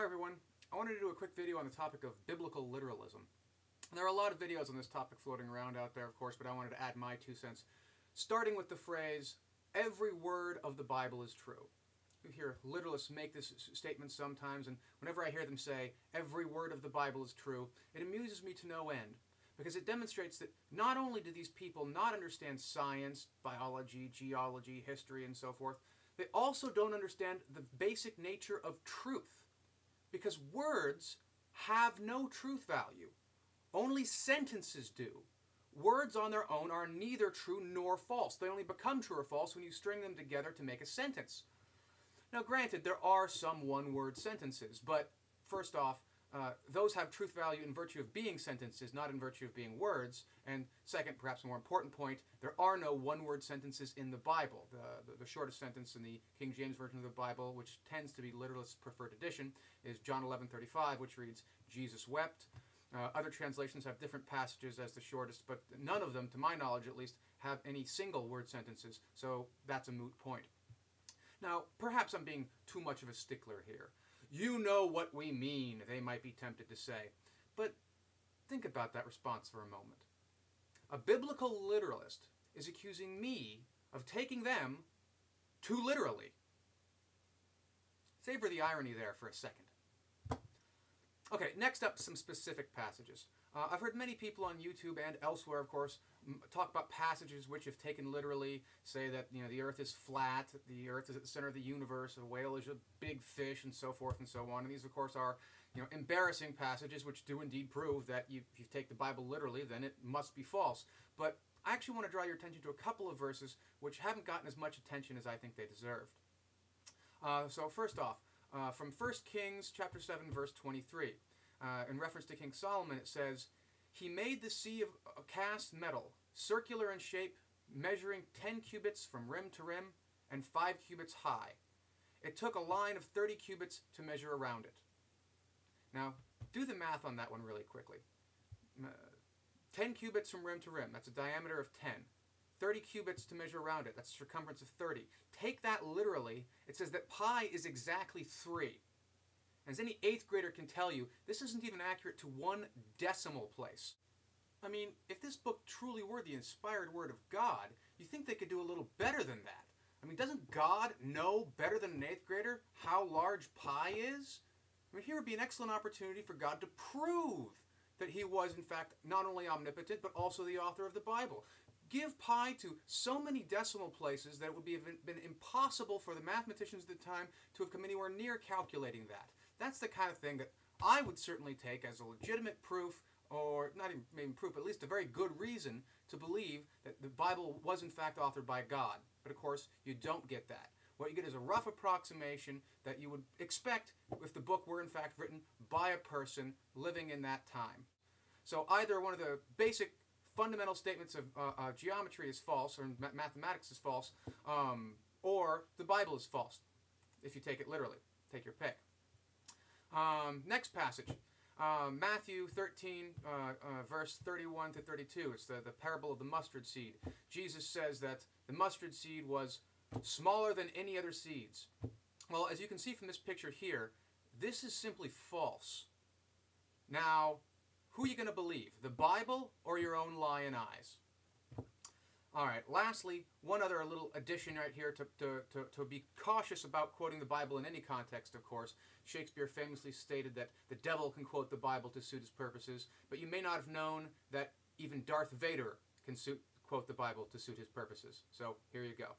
Hi everyone. I wanted to do a quick video on the topic of biblical literalism. There are a lot of videos on this topic floating around out there, of course, but I wanted to add my 2 cents, starting with the phrase, every word of the Bible is true. You hear literalists make this statement sometimes, and whenever I hear them say, every word of the Bible is true, it amuses me to no end, because it demonstrates that not only do these people not understand science, biology, geology, history, and so forth, they also don't understand the basic nature of truth. Because words have no truth value. Only sentences do. Words on their own are neither true nor false. They only become true or false when you string them together to make a sentence. Now granted, there are some one-word sentences, but first off, those have truth value in virtue of being sentences, not in virtue of being words. And second, perhaps a more important point, there are no one-word sentences in the Bible. The shortest sentence in the King James Version of the Bible, which tends to be literalist preferred edition, is John 11:35, which reads, Jesus wept. Other translations have different passages as the shortest, but none of them, to my knowledge at least, have any single word sentences, so that's a moot point. Now, perhaps I'm being too much of a stickler here. You know what we mean, they might be tempted to say. But think about that response for a moment. A biblical literalist is accusing me of taking them too literally. Savor the irony there for a second. Okay, next up, some specific passages. I've heard many people on YouTube and elsewhere, of course, talk about passages which, if taken literally, say that the Earth is flat, the Earth is at the center of the universe, a whale is a big fish, and so forth and so on. And these, of course, are embarrassing passages which do indeed prove that if you take the Bible literally, then it must be false. But I actually want to draw your attention to a couple of verses which haven't gotten as much attention as I think they deserved. So first off, from 1 Kings chapter 7, verse 23. In reference to King Solomon, it says, He made the sea of cast metal, circular in shape, measuring 10 cubits from rim to rim, and 5 cubits high. It took a line of 30 cubits to measure around it. Now, do the math on that one really quickly. 10 cubits from rim to rim, that's a diameter of 10. 30 cubits to measure around it, that's a circumference of 30. Take that literally, it says that pi is exactly 3. As any 8th grader can tell you, this isn't even accurate to 1 decimal place. I mean, if this book truly were the inspired word of God, you think they could do a little better than that. I mean, doesn't God know better than an 8th grader how large pi is? I mean, here would be an excellent opportunity for God to prove that He was, in fact, not only omnipotent, but also the author of the Bible. Give pi to so many decimal places that it would have been impossible for the mathematicians at the time to have come anywhere near calculating that. That's the kind of thing that I would certainly take as a legitimate proof, or not even maybe proof, but at least a very good reason to believe that the Bible was in fact authored by God. But of course, you don't get that. What you get is a rough approximation that you would expect if the book were in fact written by a person living in that time. So either one of the basic fundamental statements of geometry is false, or mathematics is false, or the Bible is false, if you take it literally. Take your pick. Next passage, Matthew 13, verse 31 to 32. It's the parable of the mustard seed. Jesus says that the mustard seed was smaller than any other seeds. Well, as you can see from this picture here, this is simply false. Now, who are you going to believe, the Bible or your own lying eyes? All right, lastly, one other little addition right here to be cautious about quoting the Bible in any context, of course. Shakespeare famously stated that the devil can quote the Bible to suit his purposes, but you may not have known that even Darth Vader can quote the Bible to suit his purposes. So here you go.